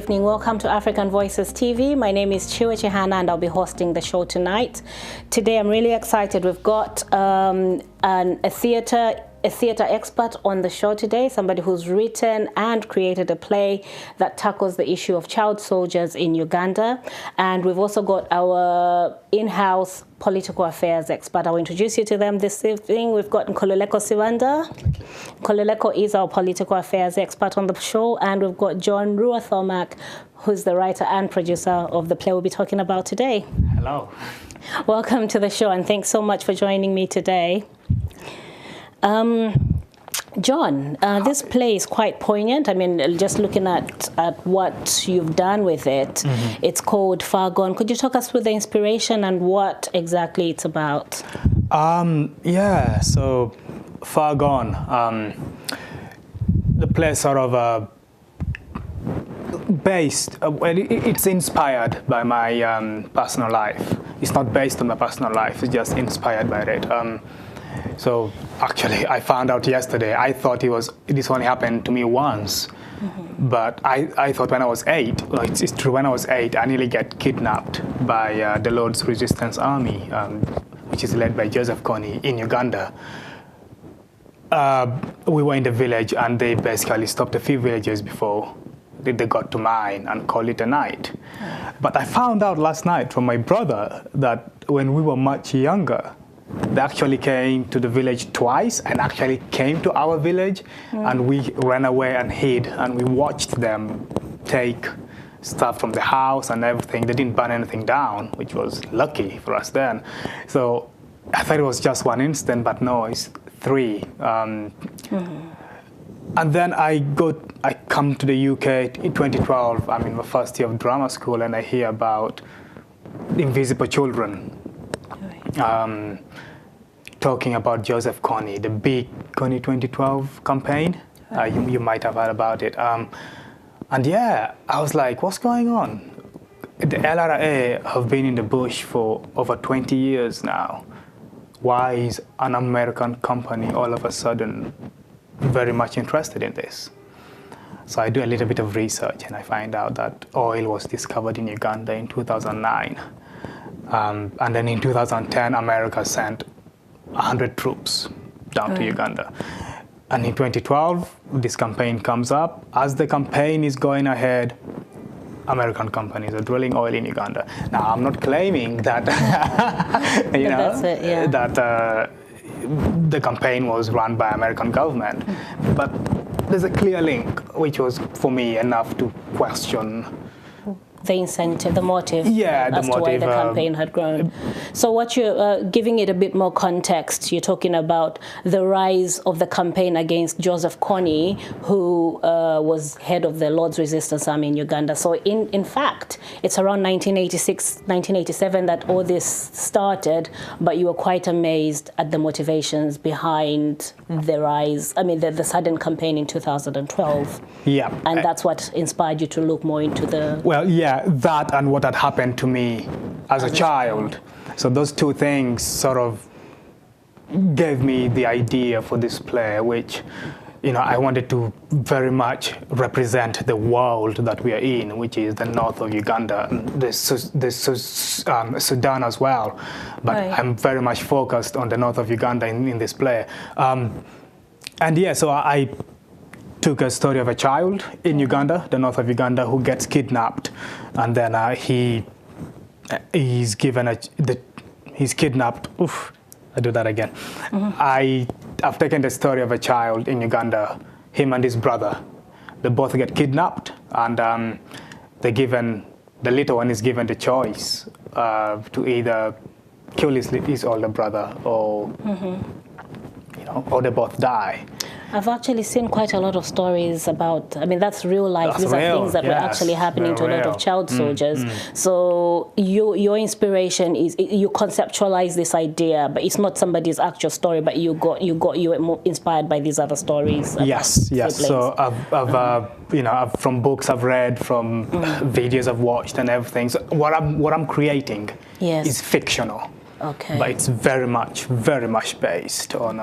evening. Welcome to African Voices TV. My name is Tchiyiwe Chihana and I'll be hosting the show tonight. Today I'm really excited. We've got a theater expert on the show today, somebody who's written and created a play that tackles the issue of child soldiers in Uganda. And we've also got our in-house political affairs expert. I'll introduce you to them this evening. We've got Nkululeko Sibanda. Nkululeko is our political affairs expert on the show. And we've got John Rwoth-Omack, who's the writer and producer of the play we'll be talking about today. Hello. Welcome to the show and thanks so much for joining me today. John, this play is quite poignant. I mean, just looking at what you've done with it, it's called Far Gone. Could you talk us through the inspiration and what exactly it's about? Yeah, so Far Gone. The play sort of based, it's inspired by my personal life. It's not based on my personal life, it's just inspired by it. So actually, I found out yesterday, I thought this only happened to me once. But I thought when I was 8, well, it's true, when I was 8, I nearly get kidnapped by the Lord's Resistance Army, which is led by Joseph Kony in Uganda. We were in the village and they basically stopped a few villages before they got to mine and called it a night. But I found out last night from my brother that when we were much younger, they actually came to the village twice and actually came to our village and we ran away and hid and we watched them take stuff from the house and everything. They didn't burn anything down, which was lucky for us then. So I thought it was just one incident, but no, it's 3. And then I come to the UK in 2012. I'm in the first year of drama school and I hear about Invisible Children. Talking about Joseph Kony, the big Kony 2012 campaign. You might have heard about it. And yeah, I was like, what's going on? The LRA have been in the bush for over 20 years now. Why is an American company all of a sudden very much interested in this? So I do a little bit of research and I find out that oil was discovered in Uganda in 2009. And then in 2010, America sent 100 troops down to Uganda. And in 2012, this campaign comes up. As the campaign is going ahead, American companies are drilling oil in Uganda. Now, I'm not claiming that, that the campaign was run by American government, but there's a clear link, which was, for me, enough to question the incentive, the motive, as to why the campaign had grown. So what you're giving it a bit more context, you're talking about the rise of the campaign against Joseph Kony, who was head of the Lord's Resistance Army in Uganda. So in fact, it's around 1986, 1987 that all this started, but you were quite amazed at the motivations behind the rise, the sudden campaign in 2012. Yeah. And that's what inspired you to look more into the... Well, yeah, that and what had happened to me as a child. So those two things sort of gave me the idea for this play, which, I wanted to very much represent the world that we are in, which is the north of Uganda, the Sudan as well. But I'm very much focused on the north of Uganda in this play. And yeah, so I took a story of a child in Uganda, the north of Uganda, who gets kidnapped, and then he's kidnapped. Oof, I do that again. I've taken the story of a child in Uganda, him and his brother. They both get kidnapped, and the little one is given the choice to either kill his older brother or or they both die. I've actually seen quite a lot of stories about, that's real life. These are things that were actually happening to a lot of child soldiers. So your inspiration is, you conceptualize this idea, but it's not somebody's actual story, but you were inspired by these other stories. Yes. So I've from books I've read, from videos I've watched and everything. So what I'm creating is fictional. Okay. But it's very much based on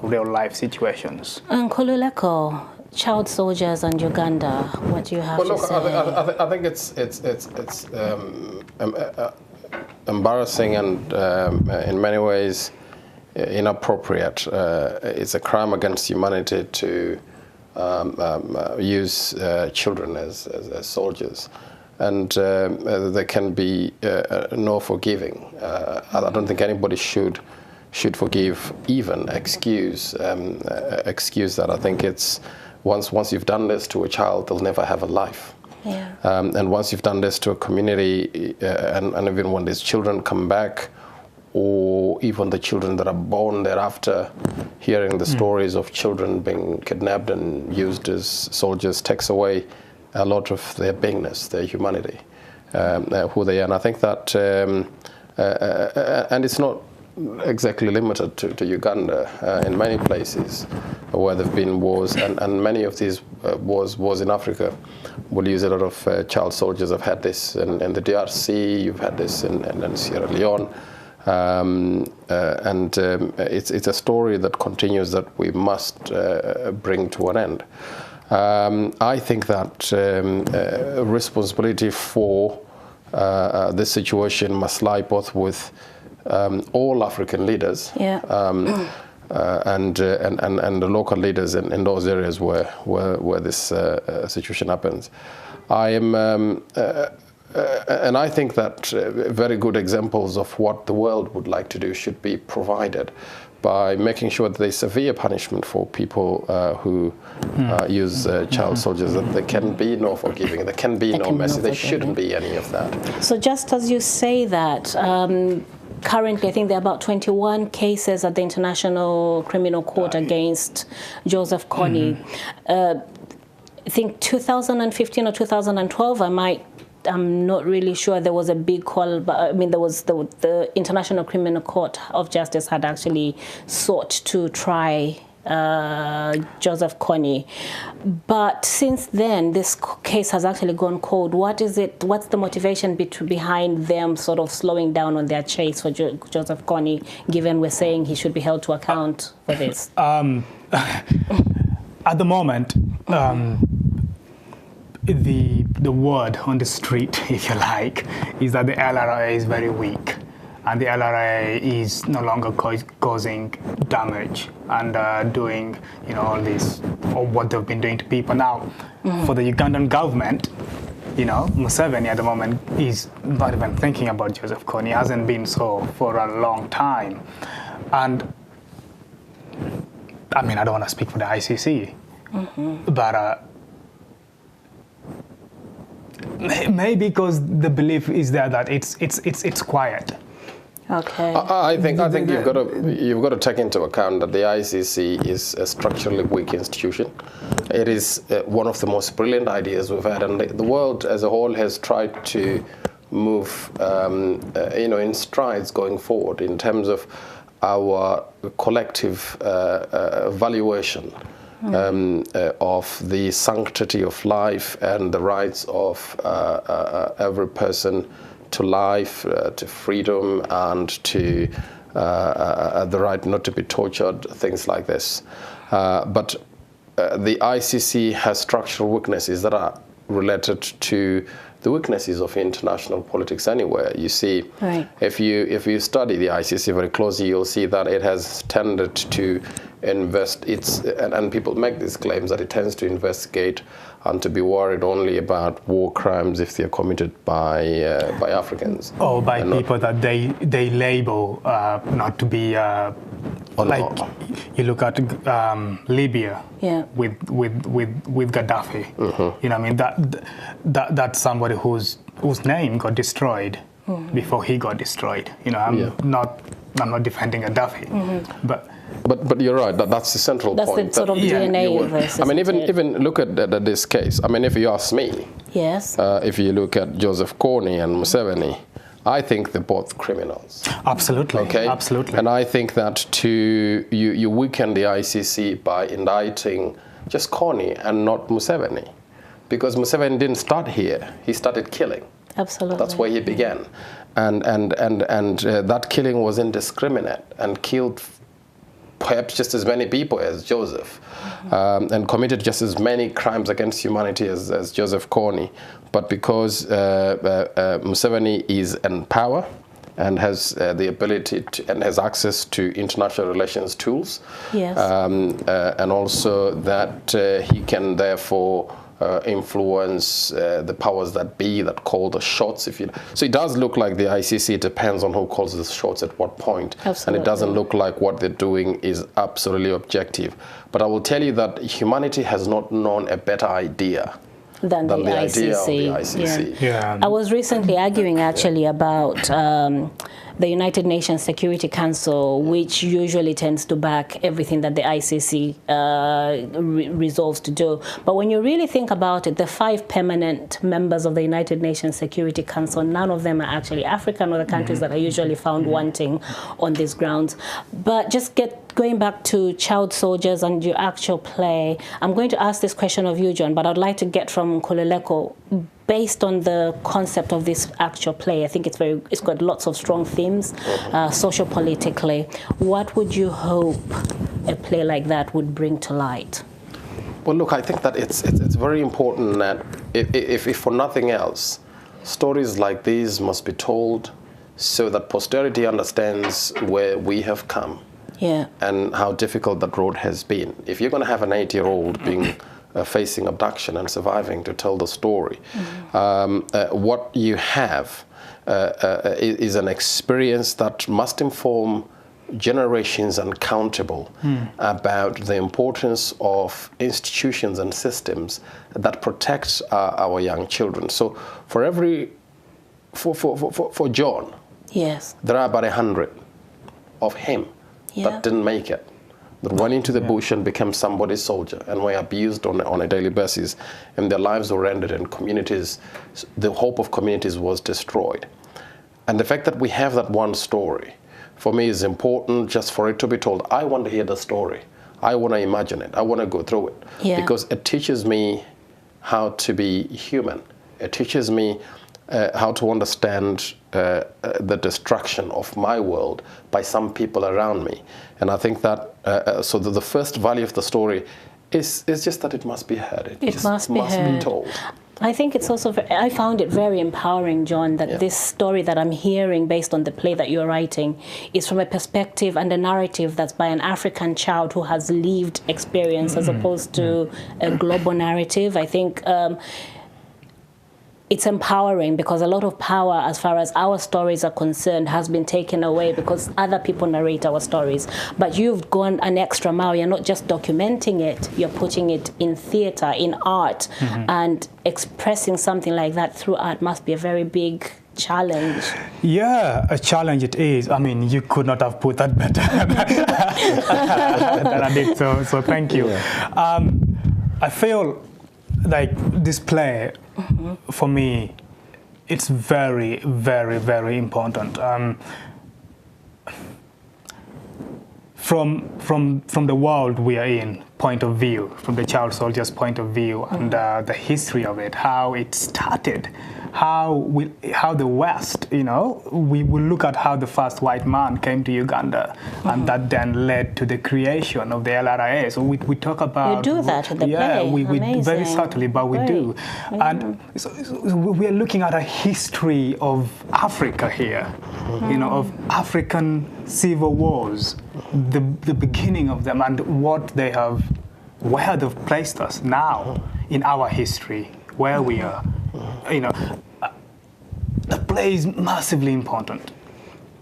real life situations. Nkululeko, child soldiers and Uganda, what do you have to say? I think it's embarrassing and in many ways inappropriate. It's a crime against humanity to use children as soldiers, and there can be no forgiving. I don't think anybody should forgive, even excuse that. I think it's once you've done this to a child, they'll never have a life. Yeah. And once you've done this to a community, and even when these children come back, or even the children that are born thereafter, hearing the stories of children being kidnapped and used as soldiers takes away a lot of their beingness, their humanity, who they are. And I think that, and it's not exactly limited to Uganda. In many places where there have been wars, and many of these wars in Africa will use a lot of child soldiers. I've had this in the DRC, you've had this in Sierra Leone. It's a story that continues that we must bring to an end. I think that responsibility for this situation must lie both with all African leaders, yeah. And the local leaders in those areas where this situation happens. I am. And I think that very good examples of what the world would like to do should be provided by making sure that there's severe punishment for people who use child soldiers, that there can be no forgiving, there can be no mercy, there shouldn't be any of that. So just as you say that, currently I think there are about 21 cases at the International Criminal Court against Joseph Kony. I think 2015 or 2012, I'm not really sure, there was a big call, but I mean, there was the International Criminal Court of Justice had actually sought to try Joseph Kony. But since then, this case has actually gone cold. What's the motivation behind them sort of slowing down on their chase for Joseph Kony, given we're saying he should be held to account for this? At the moment, the word on the street, if you like, is that the LRA is very weak, and the LRA is no longer causing damage and doing, all this, or what they've been doing to people. Now, for the Ugandan government, Museveni at the moment is not even thinking about Joseph Kony. He hasn't been so for a long time. And, I mean, I don't want to speak for the ICC, but maybe because the belief is there that it's quiet. Okay. I think you've got to take into account that the ICC is a structurally weak institution. It is one of the most brilliant ideas we've had, and the world as a whole has tried to move, in strides going forward in terms of our collective valuation of the sanctity of life and the rights of every person to life, to freedom, and to the right not to be tortured, things like this. But the ICC has structural weaknesses that are related to the weaknesses of international politics anywhere. You see, right. if you study the ICC very closely, you'll see that it has tended to invest and people make these claims that it tends to investigate and to be worried only about war crimes if they are committed by Africans. Or by people that they label not to be like you look at Libya, yeah. with Gaddafi. I mean that's somebody whose name got destroyed before he got destroyed. I'm not defending Gaddafi, But you're right. That's the central point. That's the sort of DNA of this. I mean, even look at this case. I mean, if you ask me, yes. If you look at Joseph Kony and Museveni, I think they're both criminals. Absolutely. Okay. Absolutely. And I think that you weaken the ICC by indicting just Kony and not Museveni, because Museveni didn't start here. He started killing. Absolutely. That's where he began, and that killing was indiscriminate and killed perhaps just as many people as Joseph, and committed just as many crimes against humanity as Joseph Kony. But because Museveni is in power and has the ability to, and has access to international relations tools, yes, and also that he can therefore influence the powers that be that call the shots. So it does look like the ICC, it depends on who calls the shots at what point. Absolutely. And it doesn't look like what they're doing is absolutely objective. But I will tell you that humanity has not known a better idea than the idea of the ICC. ICC. Yeah. I was recently arguing actually about the United Nations Security Council, which usually tends to back everything that the ICC resolves to do. But when you really think about it, the 5 permanent members of the United Nations Security Council, none of them are actually African or the countries that are usually found wanting on these grounds. But just going back to child soldiers and your actual play, I'm going to ask this question of you, John, but I'd like to get from Nkululeko, based on the concept of this actual play. I think it's got lots of strong themes, socio-politically. What would you hope a play like that would bring to light? Well, look, I think that it's very important that if for nothing else, stories like these must be told so that posterity understands where we have come. Yeah. And how difficult that road has been. If you're going to have an 8-year-old being facing abduction and surviving to tell the story, what you have is an experience that must inform generations uncountable about the importance of institutions and systems that protect our young children. So for John, yes, there are about 100 of him that didn't make it, that went into the bush and became somebody's soldier and were abused on a daily basis, and their lives were ended, and communities, the hope of communities was destroyed. And the fact that we have that one story, for me, is important just for it to be told. I want to hear the story. I want to imagine it. I want to go through it. Yeah. Because it teaches me how to be human. It teaches me how to understand the destruction of my world by some people around me. And I think that, so the first value of the story is just that it must be heard. It must be told. I think it's also, I found it very empowering, John, that this story that I'm hearing based on the play that you're writing is from a perspective and a narrative that's by an African child who has lived experience as opposed to a global narrative. I think it's empowering because a lot of power as far as our stories are concerned has been taken away because other people narrate our stories. But you've gone an extra mile. You're not just documenting it, you're putting it in theater, in art, and expressing something like that through art must be a very big challenge. Yeah, a challenge it is. I mean, you could not have put that better than I did, so thank you. Yeah. I feel like this play, for me, it's very, very, very important. From the world we are in point of view, from the child soldier's point of view, and the history of it, how it started, how the West, we will look at how the first white man came to Uganda, and that then led to the creation of the LRA. So we talk about... You do that in the play. Yeah, we very subtly, but we do. And so we are looking at a history of Africa here, of African civil wars, the beginning of them, and where they've placed us now in our history, where we are. The play is massively important.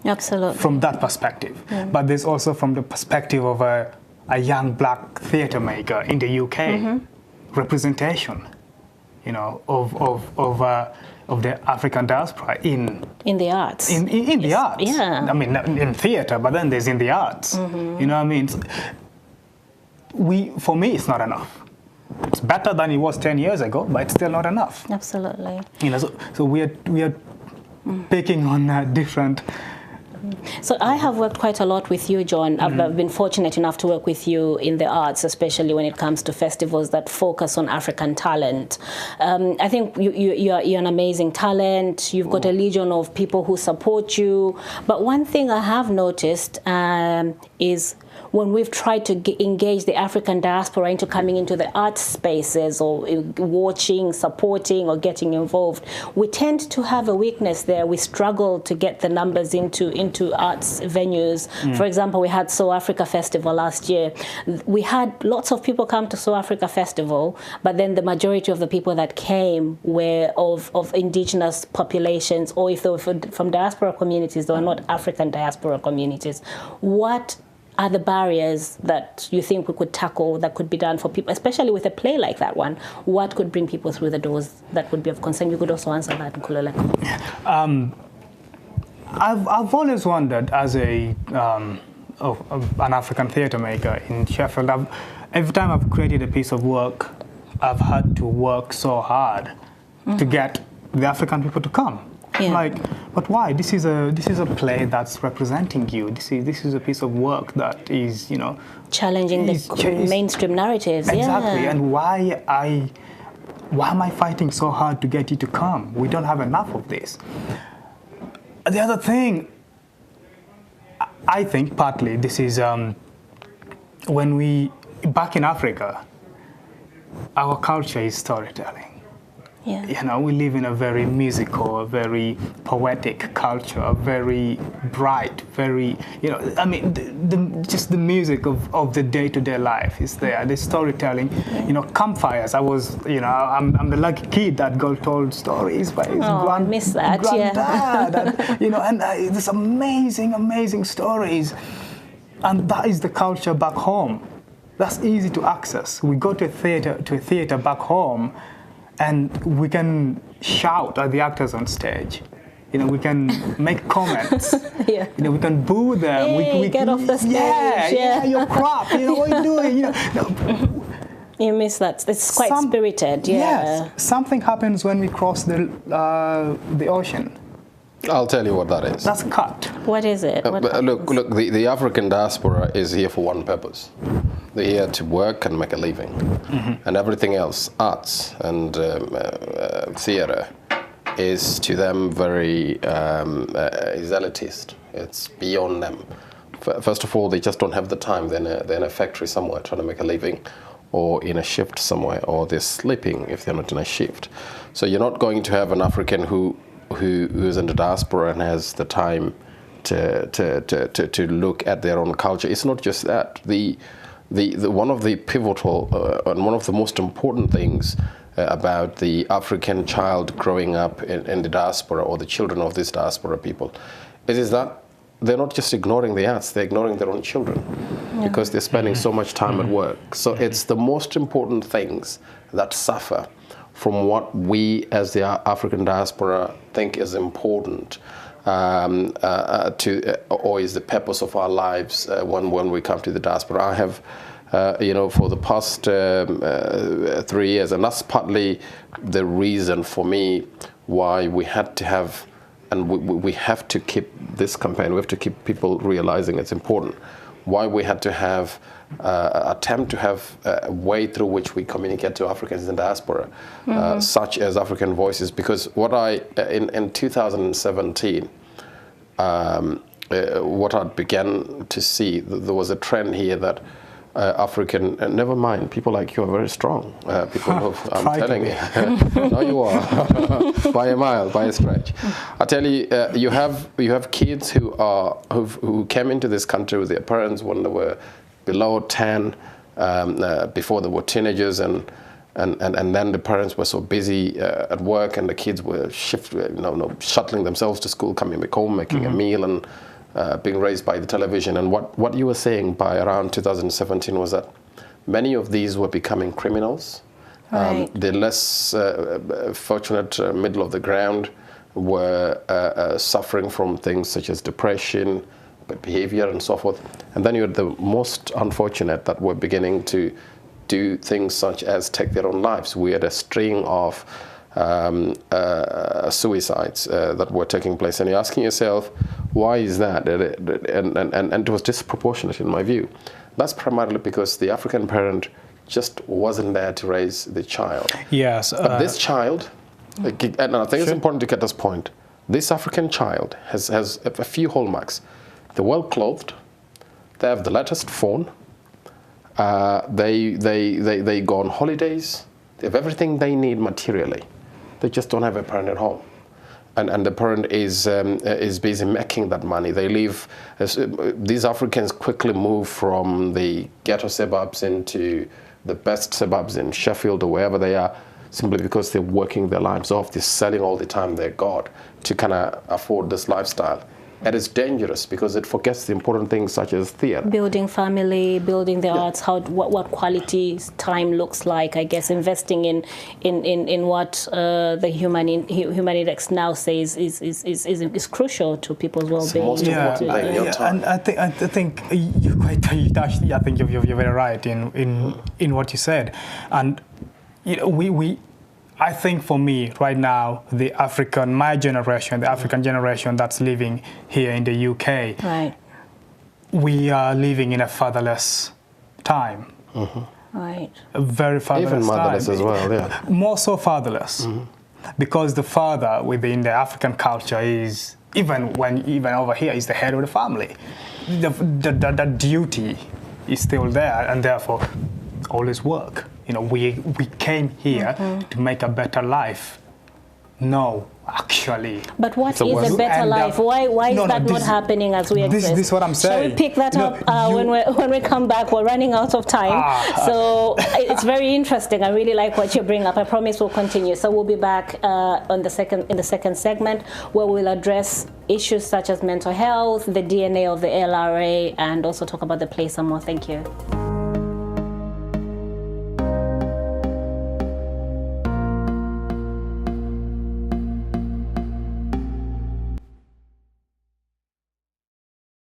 Absolutely. From that perspective. But there's also from the perspective of a young black theatre maker in the UK, representation, of the African diaspora in the arts. In the arts. Yeah. I mean, in theatre, but then there's in the arts. You know what I mean? For me, it's not enough. It's better than it was 10 years ago, but it's still not enough. Absolutely. So we are picking on different. So I have worked quite a lot with you, John. I've been fortunate enough to work with you in the arts, especially when it comes to festivals that focus on African talent. I think you're an amazing talent. You've got a legion of people who support you. But one thing I have noticed is when we've tried to engage the African diaspora into coming into the art spaces or watching, supporting, or getting involved, we tend to have a weakness there. We struggle to get the numbers into arts venues. For example, we had South Africa Festival last year. We had lots of people come to South Africa Festival, but then the majority of the people that came were of indigenous populations, or if they were from diaspora communities, they were not African diaspora communities. What are the barriers that you think we could tackle that could be done for people, especially with a play like that one? What could bring people through the doors that would be of concern? You could also answer that, Nkululeko. I've always wondered, as an African theatre maker in Sheffield, every time I've created a piece of work, I've had to work so hard to get the African people to come. Yeah. Like, but why? This is a play that's representing you. This is a piece of work that is, you know, challenging the mainstream narratives. Exactly. Yeah. And why am I fighting so hard to get you to come? We don't have enough of this. The other thing, I think partly this is back in Africa, our culture is storytelling. Yeah. You know, we live in a very musical, a very poetic culture, a very bright, very, you know, I mean, just the music of the day-to-day life is there. The storytelling, you know, campfires. I'm the lucky kid that got told stories by his granddad. And, you know, and there's amazing stories. And that is the culture back home. That's easy to access. We go to a theater back home, and we can shout at the actors on stage. You know, we can make comments. Yeah. You know, we can boo them. Hey, we get off the stage. Yeah, you're crap. You know, what are you doing? You know. You miss that. It's quite spirited. Yeah. Yes. Something happens when we cross the ocean. I'll tell you what that is. That's cut. What is it? Look, the African diaspora is here for one purpose. They're here to work and make a living. And everything else, arts and theatre, is to them very is elitist. It's beyond them. First of all, they just don't have the time. They're in a factory somewhere trying to make a living, or in a shift somewhere, or they're sleeping if they're not in a shift. So you're not going to have an African who's in the diaspora and has the time to look at their own culture. It's not just that. The one of the pivotal and one of the most important things about the African child growing up in the diaspora, or the children of these diaspora people, is that they're not just ignoring the arts, they're ignoring their own children, because they're spending so much time at work. So it's the most important things that suffer from what we as the African diaspora think is important or is the purpose of our lives when we come to the diaspora. I have, for the past 3 years, and that's partly the reason for me why we had to have, and we have to keep this campaign, we have to keep people realizing it's important, why we had to have attempt to have a way through which we communicate to Africans in diaspora, such as African Voices. Because what in 2017, what I began to see, there was a trend here that African, never mind, people like you are very strong. People who, I'm telling you, no, you are by a mile, by a stretch. I tell you, you have kids who came into this country with their parents when they were below 10, before they were teenagers, and then the parents were so busy at work, and the kids were shuttling themselves to school, coming back home, making a meal, and being raised by the television. And what you were saying by around 2017 was that many of these were becoming criminals. Right. The less fortunate middle of the ground were suffering from things such as depression, behavior, and so forth. And then you had the most unfortunate that were beginning to do things such as take their own lives. We had a string of suicides that were taking place, and you're asking yourself, why is that? And it was disproportionate in my view. That's primarily because the African parent just wasn't there to raise the child. Yes. But this child, and I think it's important to get this point, this African child has a few hallmarks. They're well clothed, They have the latest phone. They go on holidays. They have everything they need materially. They just don't have a parent at home. And the parent is busy making that money. They leave. These Africans quickly move from the ghetto suburbs into the best suburbs in Sheffield or wherever they are, simply because they're working their lives off. They're selling all the time their God to kind of afford this lifestyle. And it's dangerous because it forgets the important things such as theater. Building family, building the arts, what quality time looks like, I guess, investing in what the Human Index now says is crucial to people's well-being. Most important thing, your time. And I think you're quite, I think you're very right in what you said. And I think for me right now, my generation, the African generation that's living here in the UK, right, we are living in a fatherless time. Right. A very fatherless Even motherless time. as well, yeah. More so fatherless. Because the father within the African culture is, even over here, is the head of the family. The duty is still there, and therefore always work. We came here to make a better life. No, actually. But what is a better life? Why is that not happening as we exist? This is what I'm saying. Shall we pick that up when we come back? We're running out of time. So it's very interesting. I really like what you bring up. I promise we'll continue. So we'll be back in the second segment, where we'll address issues such as mental health, the DNA of the LRA, and also talk about the play some more. Thank you.